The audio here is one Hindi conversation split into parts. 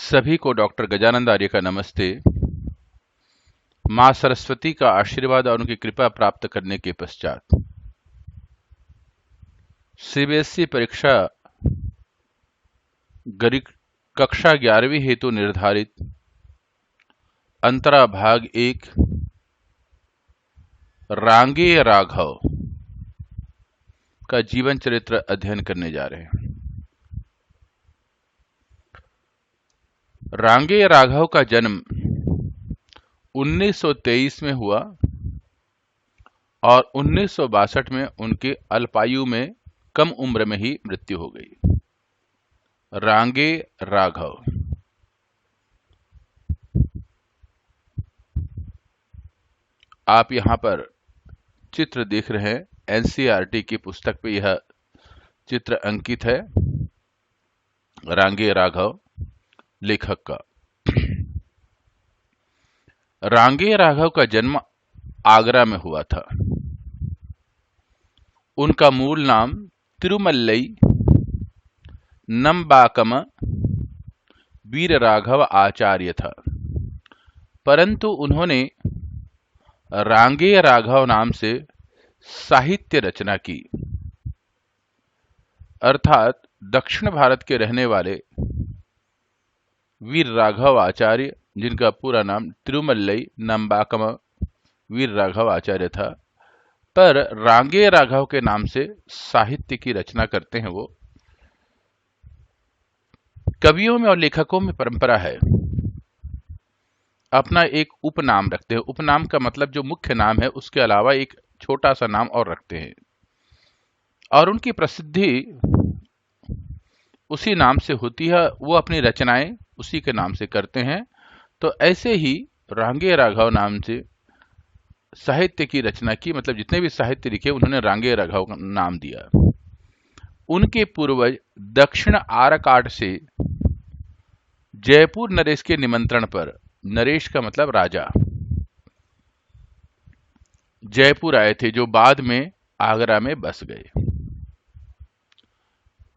सभी को डॉक्टर गजानंद आर्य का नमस्ते। माँ सरस्वती का आशीर्वाद और उनकी कृपा प्राप्त करने के पश्चात सीबीएसई परीक्षा गणित कक्षा 11वीं हेतु निर्धारित अंतरा भाग 1 रांगेय राघव का जीवन चरित्र अध्ययन करने जा रहे हैं। रांगेय राघव का जन्म 1923 में हुआ और 1962 में उनके अल्पायु में कम उम्र में ही मृत्यु हो गई। रांगेय राघव आप यहां पर चित्र देख रहे हैं। एनसीईआरटी की पुस्तक पे यह चित्र अंकित है। रांगेय राघव लेखक का। रांगेय राघव का जन्म आगरा में हुआ था। उनका मूल नाम तिरुमल्लई नम्बाकम वीर राघव आचार्य था, परंतु उन्होंने रांगेय राघव नाम से साहित्य रचना की, अर्थात दक्षिण भारत के रहने वाले वीर राघव आचार्य, जिनका पूरा नाम तिरुमल्लई नम्बाकम वीर राघव आचार्य था, पर रांगेय राघव के नाम से साहित्य की रचना करते हैं। वो कवियों में और लेखकों में परंपरा है, अपना एक उपनाम रखते हैं। उपनाम का मतलब जो मुख्य नाम है उसके अलावा एक छोटा सा नाम और रखते हैं, और उनकी प्रसिद्धि उसी नाम से होती है। वो अपनी रचनाएं उसी के नाम से करते हैं। तो ऐसे ही रांगेय राघव नाम से साहित्य की रचना की, मतलब जितने भी साहित्य लिखे उन्होंने रांगेय राघव का नाम दिया। उनके पूर्वज दक्षिण आरकाट से जयपुर नरेश के निमंत्रण पर, नरेश का मतलब राजा, जयपुर आए थे, जो बाद में आगरा में बस गए।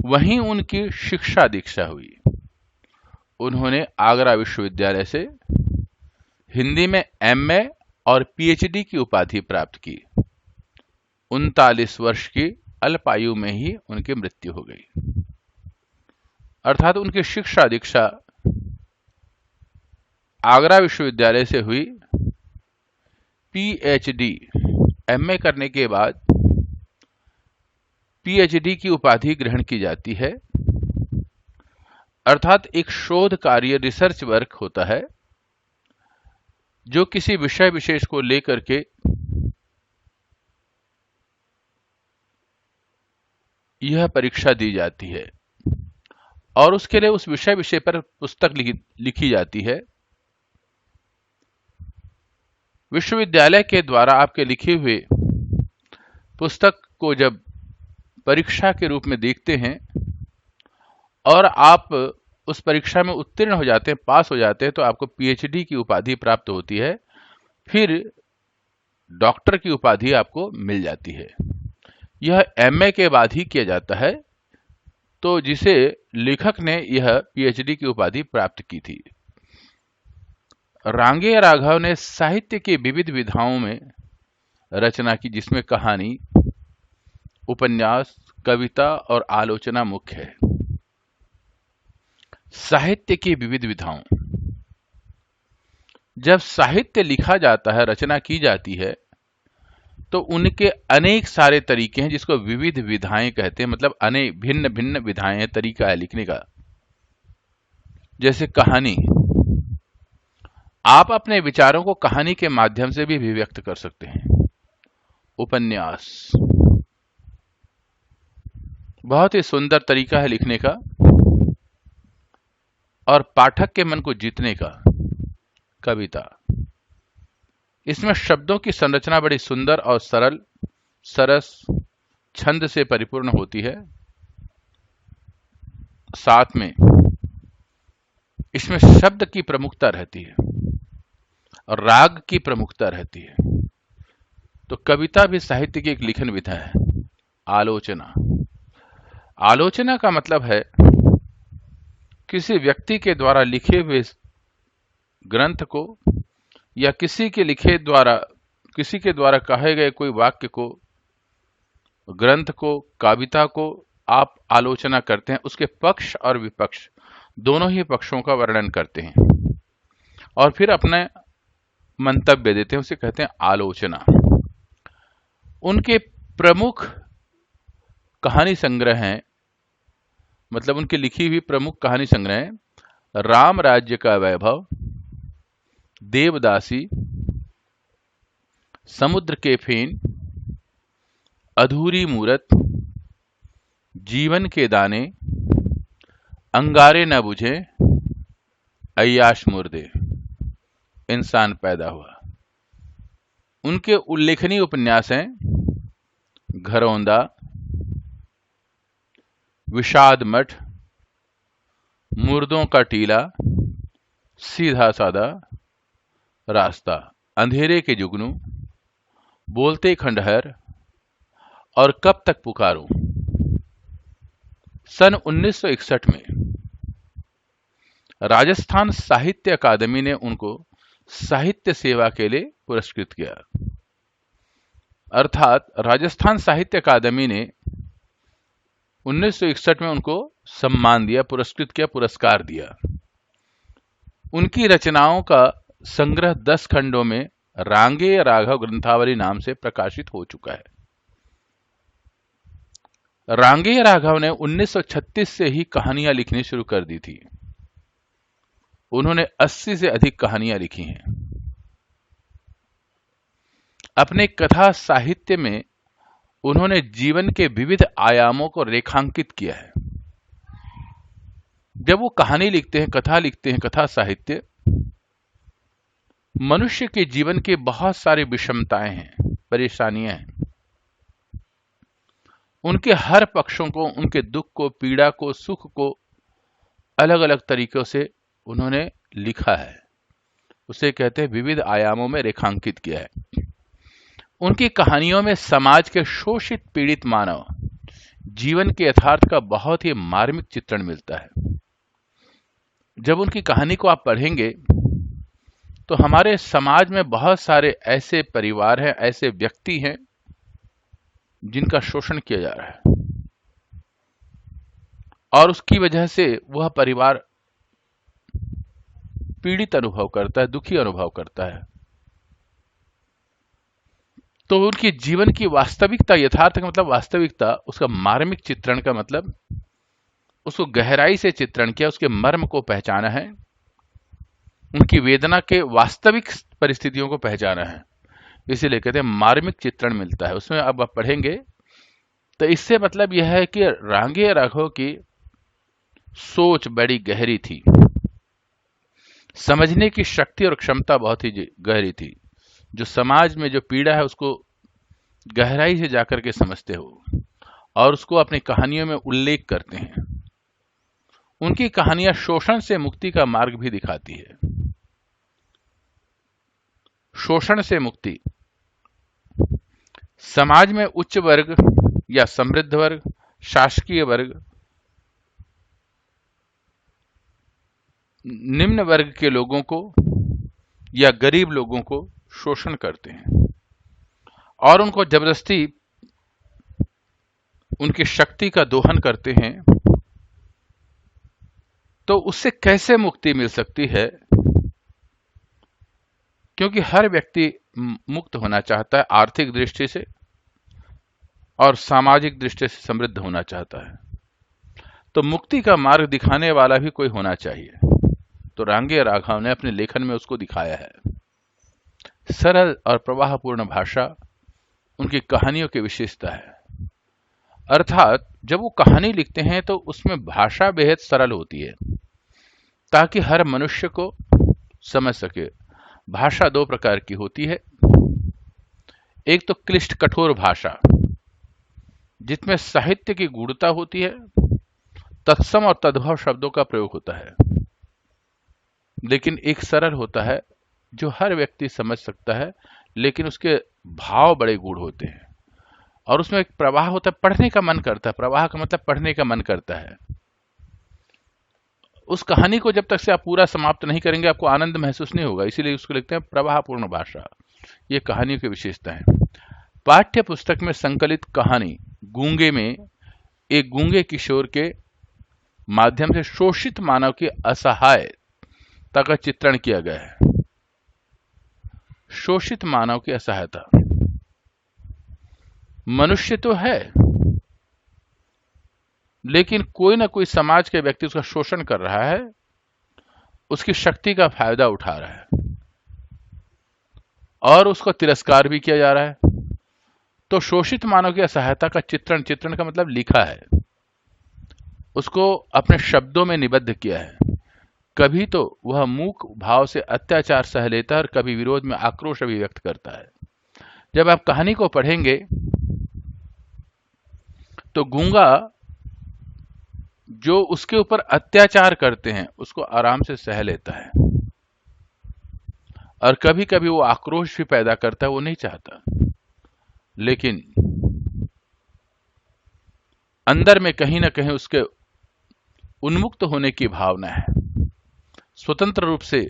वहीं उनकी शिक्षा दीक्षा हुई। उन्होंने आगरा विश्वविद्यालय से हिंदी में एमए और पीएचडी की उपाधि प्राप्त की। 39 वर्ष की अल्पायु में ही उनकी मृत्यु हो गई, अर्थात उनकी शिक्षा दीक्षा आगरा विश्वविद्यालय से हुई। पीएचडी एमए करने के बाद पीएचडी की उपाधि ग्रहण की जाती है, अर्थात एक शोध कार्य, रिसर्च वर्क होता है जो किसी विषय विशेष को लेकर के यह परीक्षा दी जाती है और उसके लिए उस विषय पर पुस्तक लिखी जाती है। विश्वविद्यालय के द्वारा आपके लिखे हुए पुस्तक को जब परीक्षा के रूप में देखते हैं और आप उस परीक्षा में उत्तीर्ण हो जाते हैं, पास हो जाते हैं, तो आपको पीएचडी की उपाधि प्राप्त होती है। फिर डॉक्टर की उपाधि आपको मिल जाती है। यह एमए के बाद ही किया जाता है, तो जिसे लेखक ने यह पीएचडी की उपाधि प्राप्त की थी। रांगेय राघव ने साहित्य की विविध विधाओं में रचना की, जिसमें कहानी, उपन्यास, कविता और आलोचना मुख्य है। साहित्य की विविध विधाओं, जब साहित्य लिखा जाता है, रचना की जाती है, तो उनके अनेक सारे तरीके हैं, जिसको विविध विधाएं कहते हैं। मतलब अनेक भिन्न भिन्न विधाएं हैं, तरीका है लिखने का। जैसे कहानी, आप अपने विचारों को कहानी के माध्यम से भी अभिव्यक्त कर सकते हैं। उपन्यास बहुत ही सुंदर तरीका है लिखने का और पाठक के मन को जीतने का। कविता, इसमें शब्दों की संरचना बड़ी सुंदर और सरल, सरस, छंद से परिपूर्ण होती है। साथ में इसमें शब्द की प्रमुखता रहती है और राग की प्रमुखता रहती है। तो कविता भी साहित्य की एक लिखन विधा है। आलोचना, आलोचना का मतलब है किसी व्यक्ति के द्वारा लिखे हुए ग्रंथ को या किसी के द्वारा कहे गए कोई वाक्य को, ग्रंथ को, कविता को आप आलोचना करते हैं, उसके पक्ष और विपक्ष दोनों ही पक्षों का वर्णन करते हैं और फिर अपने मंतव्य देते हैं, उसे कहते हैं आलोचना। उनके प्रमुख कहानी संग्रह हैं, मतलब उनकी लिखी हुई प्रमुख कहानी संग्रह हैं राम राज्य का वैभव, देवदासी, समुद्र के फेन, अधूरी मूरत, जीवन के दाने, अंगारे न बुझे, अय्याश मुर्दे, इंसान पैदा हुआ। उनके उल्लेखनीय उपन्यास हैं घरौंदा, विषाद मठ, मुर्दों का टीला, सीधा सादा रास्ता, अंधेरे के जुगनू, बोलते खंडहर और कब तक पुकारूं। सन 1961 में राजस्थान साहित्य अकादमी ने उनको साहित्य सेवा के लिए पुरस्कृत किया। अर्थात राजस्थान साहित्य अकादमी ने 1961 में उनको सम्मान दिया, पुरस्कृत किया, पुरस्कार दिया। उनकी रचनाओं का संग्रह 10 खंडों में रांगे राघव ग्रंथावली नाम से प्रकाशित हो चुका है। रांगे राघव ने 1936 से ही कहानियां लिखनी शुरू कर दी थी। उन्होंने 80 से अधिक कहानियां लिखी हैं। अपने कथा साहित्य में उन्होंने जीवन के विविध आयामों को रेखांकित किया है। जब वो कहानी लिखते हैं, कथा लिखते हैं, कथा साहित्य, मनुष्य के जीवन के बहुत सारी विषमताएं हैं, परेशानियां हैं। उनके हर पक्षों को, उनके दुख को, पीड़ा को, सुख को अलग अलग तरीकों से उन्होंने लिखा है। उसे कहते हैं विविध आयामों में रेखांकित किया है। उनकी कहानियों में समाज के शोषित पीड़ित मानव जीवन के यथार्थ का बहुत ही मार्मिक चित्रण मिलता है। जब उनकी कहानी को आप पढ़ेंगे तो हमारे समाज में बहुत सारे ऐसे परिवार हैं, ऐसे व्यक्ति हैं जिनका शोषण किया जा रहा है और उसकी वजह से वह परिवार पीड़ित अनुभव करता है, दुखी अनुभव करता है। तो उनकी जीवन की वास्तविकता, यथार्थ का मतलब वास्तविकता, उसका मार्मिक चित्रण का मतलब उसको गहराई से चित्रण किया, उसके मर्म को पहचाना है, उनकी वेदना के वास्तविक परिस्थितियों को पहचाना है। इसीलिए कहते हैं मार्मिक चित्रण मिलता है उसमें। अब आप पढ़ेंगे तो इससे मतलब यह है कि रांगे राघव की सोच बड़ी गहरी थी, समझने की शक्ति और क्षमता बहुत ही गहरी थी। जो समाज में जो पीड़ा है उसको गहराई से जाकर के समझते हो और उसको अपनी कहानियों में उल्लेख करते हैं। उनकी कहानियां शोषण से मुक्ति का मार्ग भी दिखाती है। शोषण से मुक्ति, समाज में उच्च वर्ग या समृद्ध वर्ग, शासकीय वर्ग, निम्न वर्ग के लोगों को या गरीब लोगों को शोषण करते हैं और उनको जबरदस्ती उनकी शक्ति का दोहन करते हैं। तो उससे कैसे मुक्ति मिल सकती है? क्योंकि हर व्यक्ति मुक्त होना चाहता है, आर्थिक दृष्टि से और सामाजिक दृष्टि से समृद्ध होना चाहता है। तो मुक्ति का मार्ग दिखाने वाला भी कोई होना चाहिए। तो रांगे राघव ने अपने लेखन में उसको दिखाया है। सरल और प्रवाहपूर्ण भाषा उनकी कहानियों की विशेषता है। अर्थात जब वो कहानी लिखते हैं तो उसमें भाषा बेहद सरल होती है ताकि हर मनुष्य को समझ सके। भाषा दो प्रकार की होती है। एक तो क्लिष्ट कठोर भाषा जिसमें साहित्य की गूढ़ता होती है, तत्सम और तद्भव शब्दों का प्रयोग होता है। लेकिन एक सरल होता है जो हर व्यक्ति समझ सकता है, लेकिन उसके भाव बड़े गूढ़ होते हैं और उसमें एक प्रवाह होता है, पढ़ने का मन करता है। प्रवाह का मतलब पढ़ने का मन करता है। उस कहानी को जब तक से आप पूरा समाप्त नहीं करेंगे आपको आनंद महसूस नहीं होगा, इसीलिए उसको लिखते हैं प्रवाहपूर्ण भाषा। ये कहानियों की विशेषता है। पाठ्य पुस्तक में संकलित कहानी गूंगे में एक गूंगे किशोर के माध्यम से शोषित मानव की असहायता का चित्रण किया गया है। शोषित मानव की असहायता। मनुष्य तो है, लेकिन कोई ना कोई समाज के व्यक्ति उसका शोषण कर रहा है, उसकी शक्ति का फायदा उठा रहा है और उसको तिरस्कार भी किया जा रहा है। तो शोषित मानव की असहायता का चित्रण का मतलब लिखा है, उसको अपने शब्दों में निबद्ध किया है। कभी तो वह मूक भाव से अत्याचार सह लेता है और कभी विरोध में आक्रोश अभिव्यक्त करता है। जब आप कहानी को पढ़ेंगे तो गूंगा जो उसके ऊपर अत्याचार करते हैं उसको आराम से सह लेता है और कभी कभी वो आक्रोश भी पैदा करता है, वो नहीं चाहता, लेकिन अंदर में कहीं ना कहीं उसके उन्मुक्त होने की भावना है, स्वतंत्र रूप से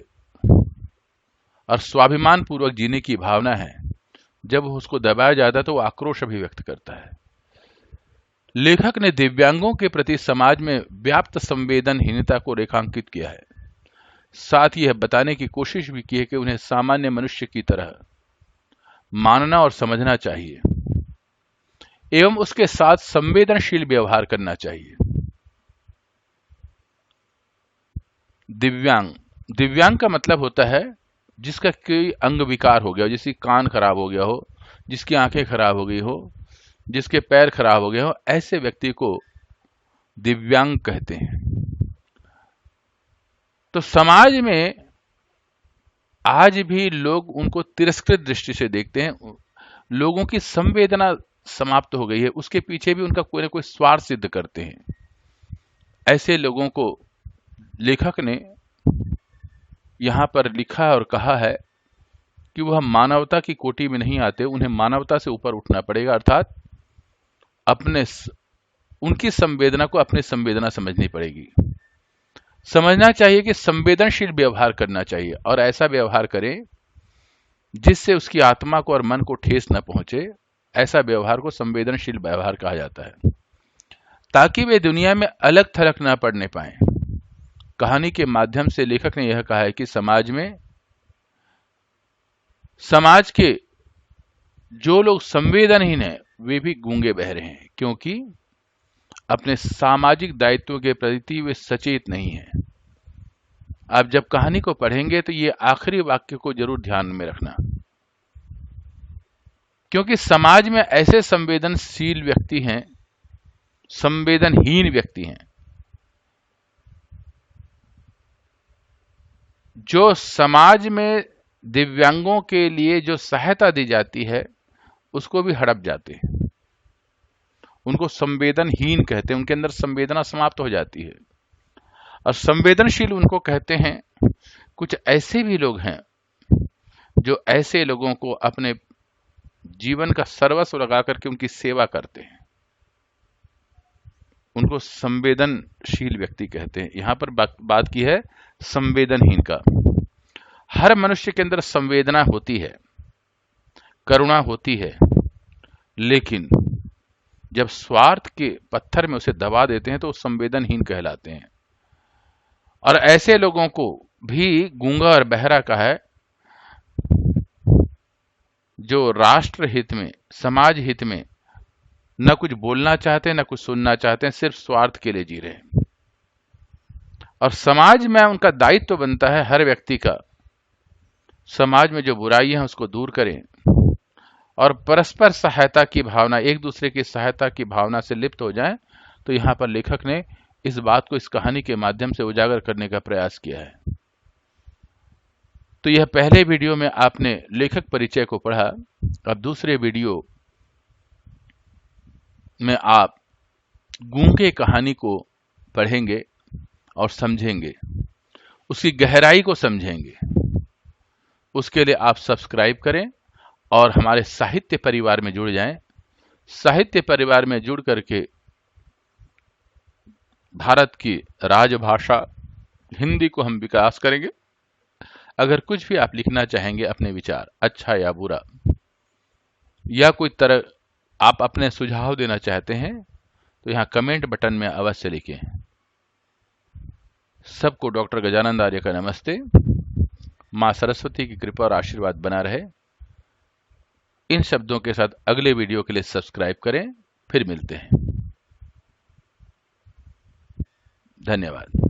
और स्वाभिमान पूर्वक जीने की भावना है। जब उसको दबाया जाता है तो वो आक्रोश अभिव्यक्त करता है। लेखक ने दिव्यांगों के प्रति समाज में व्याप्त संवेदनहीनता को रेखांकित किया है। साथ ही यह बताने की कोशिश भी की है कि उन्हें सामान्य मनुष्य की तरह मानना और समझना चाहिए एवं उसके साथ संवेदनशील व्यवहार करना चाहिए। दिव्यांग का मतलब होता है जिसका कोई अंग विकार हो गया हो, जिसकी कान खराब हो गया हो, जिसकी आंखें खराब हो गई हो, जिसके पैर खराब हो गए हो, ऐसे व्यक्ति को दिव्यांग कहते हैं। तो समाज में आज भी लोग उनको तिरस्कृत दृष्टि से देखते हैं। लोगों की संवेदना समाप्त हो गई है, उसके पीछे भी उनका कोई ना कोई स्वार्थ सिद्ध करते हैं। ऐसे लोगों को लेखक ने यहां पर लिखा और कहा है कि वह मानवता की कोटि में नहीं आते, उन्हें मानवता से ऊपर उठना पड़ेगा, अर्थात उनकी संवेदना को अपनी संवेदना समझनी पड़ेगी। समझना चाहिए कि संवेदनशील व्यवहार करना चाहिए और ऐसा व्यवहार करें जिससे उसकी आत्मा को और मन को ठेस न पहुंचे। ऐसा व्यवहार को संवेदनशील व्यवहार कहा जाता है, ताकि वे दुनिया में अलग थलग न पड़ने पाए। कहानी के माध्यम से लेखक ने यह कहा है कि समाज के जो लोग संवेदनहीन हैं वे भी गूंगे बहरे हैं, क्योंकि अपने सामाजिक दायित्वों के प्रति वे सचेत नहीं हैं। आप जब कहानी को पढ़ेंगे तो ये आखिरी वाक्य को जरूर ध्यान में रखना, क्योंकि समाज में ऐसे संवेदनशील व्यक्ति हैं, संवेदनहीन व्यक्ति हैं, जो समाज में दिव्यांगों के लिए जो सहायता दी जाती है उसको भी हड़प जाते हैं। उनको संवेदनहीन कहते हैं, उनके अंदर संवेदना समाप्त हो जाती है। और संवेदनशील उनको कहते हैं। कुछ ऐसे भी लोग हैं जो ऐसे लोगों को अपने जीवन का सर्वस्व लगा करके उनकी सेवा करते हैं, उनको संवेदनशील व्यक्ति कहते हैं। यहां पर बात की है संवेदनहीन का। हर मनुष्य के अंदर संवेदना होती है, करुणा होती है, लेकिन जब स्वार्थ के पत्थर में उसे दबा देते हैं तो संवेदनहीन कहलाते हैं। और ऐसे लोगों को भी गूंगा और बहरा कहा है, जो राष्ट्र हित में, समाज हित में न कुछ बोलना चाहते हैं न कुछ सुनना चाहते हैं, सिर्फ स्वार्थ के लिए जी रहे हैं। और समाज में उनका दायित्व बनता है हर व्यक्ति का, समाज में जो बुराइयां हैं उसको दूर करें और परस्पर सहायता की भावना, एक दूसरे की सहायता की भावना से लिप्त हो जाएं। तो यहां पर लेखक ने इस बात को इस कहानी के माध्यम से उजागर करने का प्रयास किया है। तो यह पहले वीडियो में आपने लेखक परिचय को पढ़ा। अब दूसरे वीडियो में आप गूंगे कहानी को पढ़ेंगे और समझेंगे, उसकी गहराई को समझेंगे। उसके लिए आप सब्सक्राइब करें और हमारे साहित्य परिवार में जुड़ जाएं। साहित्य परिवार में जुड़ करके भारत की राजभाषा, हिंदी को हम विकास करेंगे। अगर कुछ भी आप लिखना चाहेंगे, अपने विचार, अच्छा या बुरा, या कोई तरह आप अपने सुझाव देना चाहते हैं, तो यहाँ कमेंट बटन में अवश्य लिखें। सबको डॉक्टर गजानंद आर्य का नमस्ते। मां सरस्वती की कृपा और आशीर्वाद बना रहे। इन शब्दों के साथ अगले वीडियो के लिए सब्सक्राइब करें। फिर मिलते हैं। धन्यवाद।